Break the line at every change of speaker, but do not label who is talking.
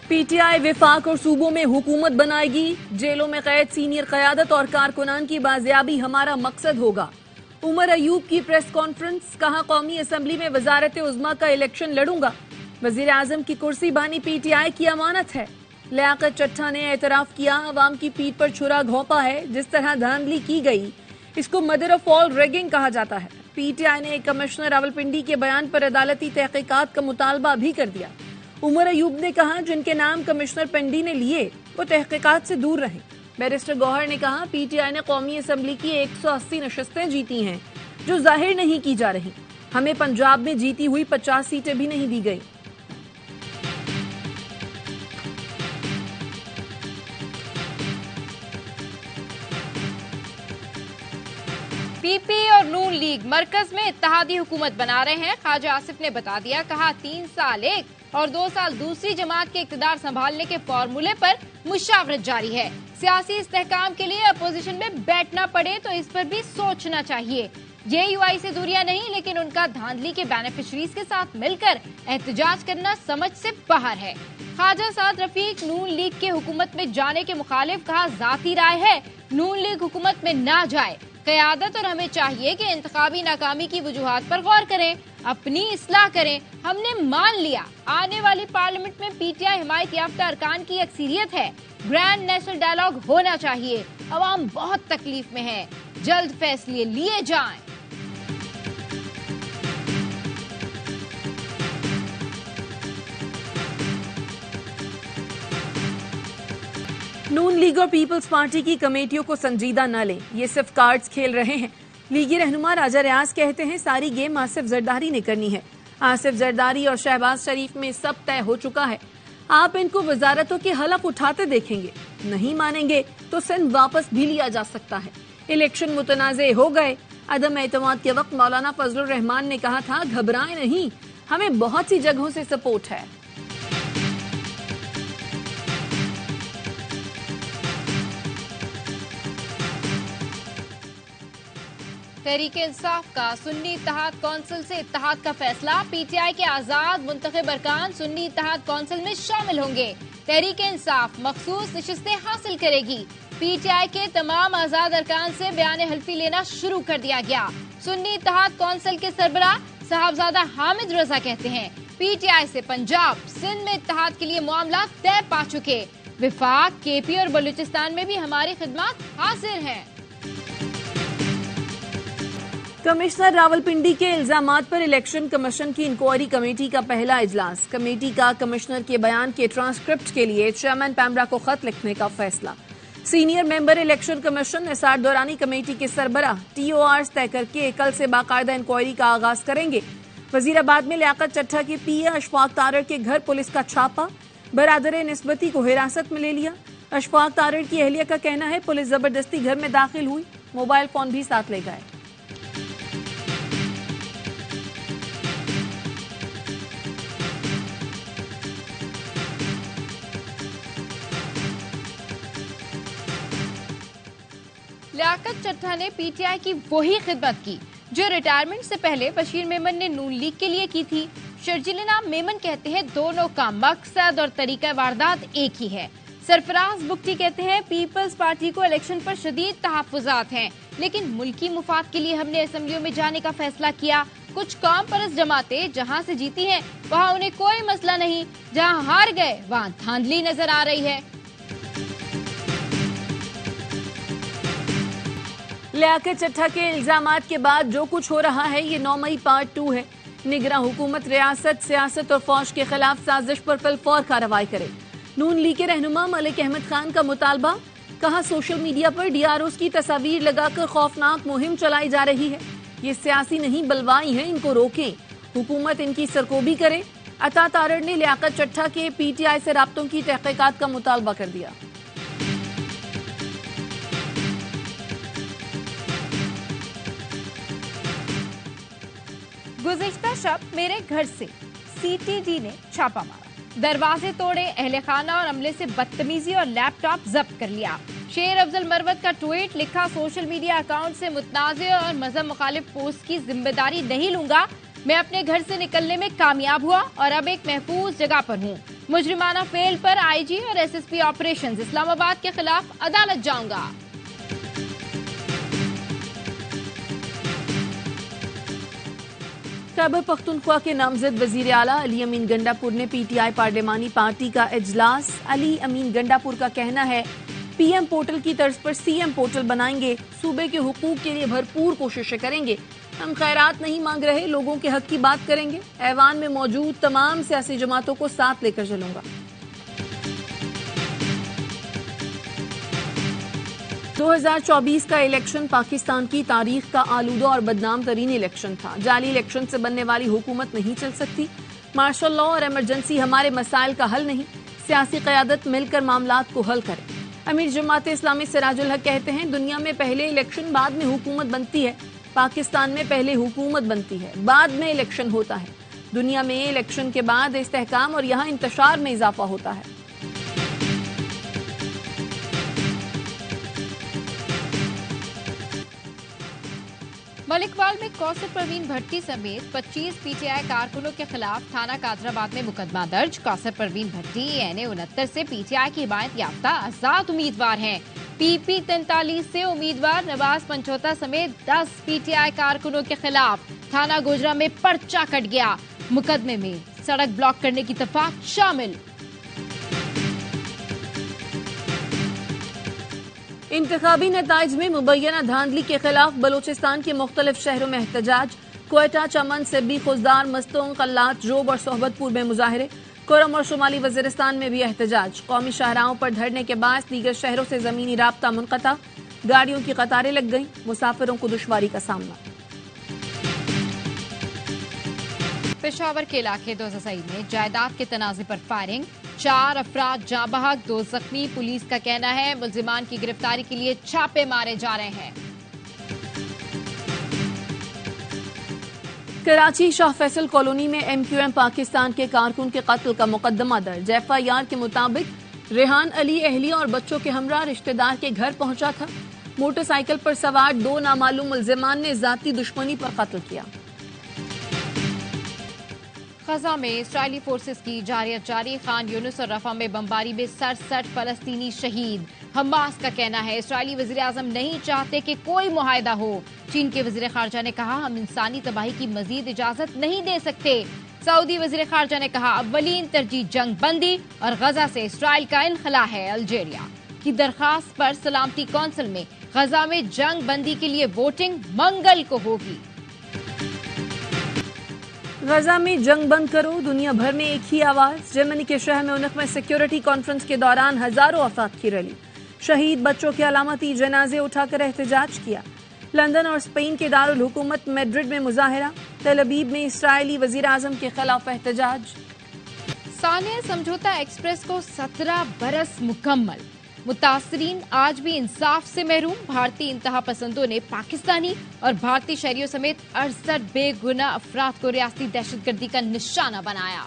P T I विफाक और सूबों में हुकूमत बनाएगी। जेलों में कैद सीनियर क़यादत और कारकुनान की बाजियाबी हमारा मकसद होगा। उमर अयूब की प्रेस कॉन्फ्रेंस, कहा कौमी असम्बली में वजारत उज़्मा का इलेक्शन लड़ूंगा। वजीर आजम की कुर्सी बानी पी टी आई की अमानत है। लियाकत चट्टा ने एतराफ किया, अवाम की पीठ पर छुरा घोंपा है। जिस तरह धांधली की गई इसको मदर ऑफ ऑल रेगिंग कहा जाता है। पी टी आई ने कमिश्नर रावलपिंडी के बयान पर अदालती तहकीकात का मुतालबा भी कर दिया। उमर अयूब ने कहा, जिनके नाम कमिश्नर पिंडी ने लिए वो तहकीकात से दूर रहें। बैरिस्टर गौहर ने कहा, पी टी आई ने कौमी असम्बली की 180 नशस्तें जीती हैं जो जाहिर नहीं की जा रही। हमें पंजाब में जीती हुई 50 सीटें भी नहीं दी गई।
पीपी और नून लीग मरकज में इत्तेहादी हुकूमत बना रहे हैं। ख्वाजा आसिफ ने बता दिया, कहा 3 साल एक और 2 साल दूसरी जमात के इक़्तिदार संभालने के फॉर्मूले पर मुशावरत जारी है। सियासी इस्तेहकाम के लिए अपोजिशन में बैठना पड़े तो इस पर भी सोचना चाहिए। JUI से दूरियां नहीं, लेकिन उनका धांधली के बेनिफिशरीज के साथ मिलकर एहतजाज करना समझ से बाहर है। ख्वाजा साद रफीक नून लीग के हुकूमत में जाने के मुखालिफ, कहा जाती राय है नून लीग हुकूमत में ना जाए। क़यादत और हमें चाहिए कि इंतखाबी नाकामी की वजूहात पर गौर करें, अपनी इस्लाह करें। हमने मान लिया आने वाली पार्लियामेंट में PTI हिमायत याफ्ता अरकान की अक्सरियत है। ग्रैंड नेशनल डायलॉग होना चाहिए। अवाम बहुत तकलीफ में है, जल्द फैसले लिए जाएं।
नून लीग और पीपल्स पार्टी की कमेटियों को संजीदा न लें, ये सिर्फ कार्ड्स खेल रहे हैं। लीगी रहनुमा राजा रियाज कहते हैं, सारी गेम आसिफ जरदारी ने करनी है। आसिफ जरदारी और शहबाज शरीफ में सब तय हो चुका है। आप इनको वजारतों के हलफ उठाते देखेंगे। नहीं मानेंगे तो सिंध वापस भी लिया जा सकता है। इलेक्शन मुतनाज़े हो गए। अदम एतमाद के वक्त मौलाना फजलुर रहमान ने कहा था, घबराएं नहीं, हमें बहुत सी जगहों से सपोर्ट है।
तहरीके इंसाफ का सुन्नी इत्तेहाद कौंसिल से इत्तेहाद का फैसला। PTI के आजाद मुंतखब अरकान सुन्नी इत्तेहाद कौंसिल में शामिल होंगे। तहरीके इंसाफ मखसूस नशिस्तें हासिल करेगी। PTI के तमाम आजाद अरकान से बयान हल्फी लेना शुरू कर दिया गया। सुन्नी इत्तेहाद कौंसिल के सरबराह साहबजादा हामिद रजा कहते हैं, PTI से पंजाब सिंध में इत्तेहाद के लिए मामला तय पा चुके। विफाक, KP और बलूचिस्तान में भी हमारी खिदमत हाजिर हैं।
कमिश्नर रावलपिंडी के इल्जामात पर इलेक्शन कमीशन की इंक्वायरी कमेटी का पहला इजलास। कमेटी का कमिश्नर के बयान के ट्रांसक्रिप्ट के लिए चेयरमैन पैमरा को खत लिखने का फैसला। Senior member election commission SR Durrani committee के सरबराह TORs तय करके कल से बाकायदा इंक्वायरी का आगाज करेंगे। वजीराबाद में लियाकत चट्टा के PA अशफाक तारड़ के घर पुलिस का छापा, बरादर निस्बती को हिरासत में ले लिया। अशफाक तारड़ की अहलिया का कहना है, पुलिस जबरदस्ती घर में दाखिल हुई, मोबाइल फोन भी साथ ले गए।
लियाकत चट्टा ने PTI की वही खिदमत की जो रिटायरमेंट से पहले बशीर मेमन ने नून लीग के लिए की थी। शर्जील नाम मेमन कहते हैं, दोनों का मकसद और तरीका वारदात एक ही है। सरफराज बुख्ती कहते हैं, पीपल्स पार्टी को इलेक्शन पर शदीद तहफ्फुज़ात हैं, लेकिन मुल्की मुफाद के लिए हमने असेंबलियों में जाने का फैसला किया। कुछ काम परस जमातें जहां से जीती हैं वहां उन्हें कोई मसला नहीं, जहां हार गए वहां धांधली नजर आ रही है।
लियाकत चट्टा के इल्जामात के बाद जो कुछ हो रहा है ये 9 मई पार्ट 2 है। निगरां हुकूमत रियासत, सियासत और फौज के खिलाफ साजिश पर फिलफौर कार्रवाई करे। नून लीग के रहनुमा मलिक अहमद खान का मुतालबा, कहा सोशल मीडिया पर DROs की तस्वीर लगाकर खौफनाक मुहिम चलाई जा रही है। ये सियासी नहीं बलवाई है, इनको रोकें। हुकूमत इनकी सरकोबी करे। अता तारड़ ने लियाकत चट्टा के PTI से राब्तों की तहकीकात का मुतालबा कर दिया।
गुज़िश्ता शब मेरे घर से CTD ने छापा मारा, दरवाजे तोड़े, अहले खाना और अमले से बदतमीजी और लैपटॉप जब्त कर लिया। शेर अफजल मरवत का ट्वीट लिखा, सोशल मीडिया अकाउंट से मुतनाज़े और मजहब मुखालिफ पोस्ट की जिम्मेदारी नहीं लूंगा, मैं अपने घर से निकलने में कामयाब हुआ और अब एक महफूज जगह पर हूँ। मुजरिमाना फेल पर आईजी और एसएसपी ऑपरेशंस इस्लामाबाद के खिलाफ अदालत जाऊंगा।
खैबर पख्तूनख्वा के नामजद वजीर आला अली अमीन गंडापुर ने पीटीआई पार्लिमानी पार्टी का इजलास। अली अमीन गंडापुर का कहना है पीएम पोर्टल की तर्ज पर सीएम पोर्टल बनाएंगे, सूबे के हुकूक के लिए भरपूर कोशिशें करेंगे। हम खैरात नहीं मांग रहे, लोगों के हक की बात करेंगे। ऐवान में मौजूद तमाम सियासी जमातों को साथ लेकर चलूंगा। 2024 का इलेक्शन पाकिस्तान की तारीख का आलूदा और बदनाम तरीन इलेक्शन था। जाली इलेक्शन से बनने वाली हुकूमत नहीं चल सकती। मार्शल लॉ और इमरजेंसी हमारे मसाइल का हल नहीं। सियासी क़यादत मिलकर मामलात को हल करे। अमीर जमात इस्लामी सिराजुल हक कहते हैं दुनिया में पहले इलेक्शन बाद में हुकूमत बनती है, पाकिस्तान में पहले हुकूमत बनती है बाद में इलेक्शन होता है। दुनिया में इलेक्शन के बाद इस्तेहकाम और यहाँ इंतशार में इजाफा होता है।
मलिकवाल में कौसर परवीन भट्टी समेत 25 पीटीआई कारकुनों के खिलाफ थाना कादराबाद में मुकदमा दर्ज। कौसर परवीन भट्टी एनए 69 से पीटीआई की हिमायत याफ्ता आजाद उम्मीदवार हैं। पीपी 43 से उम्मीदवार नवाज पंचोता समेत 10 पीटीआई कारकुनों के खिलाफ थाना गोजरा में पर्चा कट गया। मुकदमे में सड़क ब्लॉक करने की तफाक शामिल।
इंतखाबी नताइज में मुबैना धांधली के खिलाफ बलूचिस्तान के मुख्तलिफ शहरों में एहतजाज। क्वेटा, चमन, सिब्बी, खुजदार, मस्तूंग, कल्लात, जोब और सोहबतपुर में मुजाहरे। कुरम और शुमाली वजीरिस्तान में भी एहतजाज। कौमी शाहराहों पर धरने के बाद दीगर शहरों से जमीनी राब्ता मुनक़ता। गाड़ियों की कतारें लग गईं, मुसाफिरों को दुश्वारी का सामना।
पेशावर के इलाके दोज़ई में जायदाद के तनाज़े पर फायरिंग। 4 अफराद जाँ बहक, 2 जख्मी। पुलिस का कहना है मुल्जिमान की गिरफ्तारी के लिए छापे मारे जा रहे हैं।
कराची शाह फैसल कॉलोनी में एमक्यूएम पाकिस्तान के कारकुन के कत्ल का मुकदमा दर्ज। एफआईआर के मुताबिक रेहान अली अहलिया और बच्चों के हमरा रिश्तेदार के घर पहुंचा था। मोटरसाइकिल पर सवार 2 नामालूम मुल्जिमान ने जाती दुश्मनी पर कत्ल किया।
गजा में इस्राइली फोर्सेस की जारियत जारी। खान यूनुस और रफा में बमबारी में 67 फलस्तीनी शहीद। हमास का कहना है इस्राइली वज़ीर आज़म नहीं चाहते कि कोई मुआहदा हो। चीन के वज़ीर ख़ारजा ने कहा हम इंसानी तबाही की मजीद इजाजत नहीं दे सकते। सऊदी वज़ीर ख़ारजा ने कहा अव्वलीन तरजीह जंग बंदी और गजा से इस्राइल का इनखला है। अल्जीरिया की दरखास्त पर सलामती कौंसिल में गजा में जंग बंदी के लिए वोटिंग मंगल को होगी।
गजा में जंग बंद करो, दुनिया भर में एक ही आवाज। जर्मनी के शहर म्यूनिख में सिक्योरिटी कॉन्फ्रेंस के दौरान हजारों अफराद की रैली। शहीद बच्चों के अलामती जनाजे उठाकर एहतजाज किया। लंदन और स्पेन के दारुल हुकूमत मैड्रिड में मुजाहरा। तेल अवीव में इसराइली वजीर आजम के खिलाफ एहतजाज।
सानिया समझौता एक्सप्रेस को 17 बरस मुकम्मल। मुतासरीन आज भी इंसाफ से महरूम। भारतीय इंतहा पसंदों ने पाकिस्तानी और भारतीय शहरियों समेत 68 बेगुनाह अफराद को रियासती दहशतगर्दी का निशाना बनाया।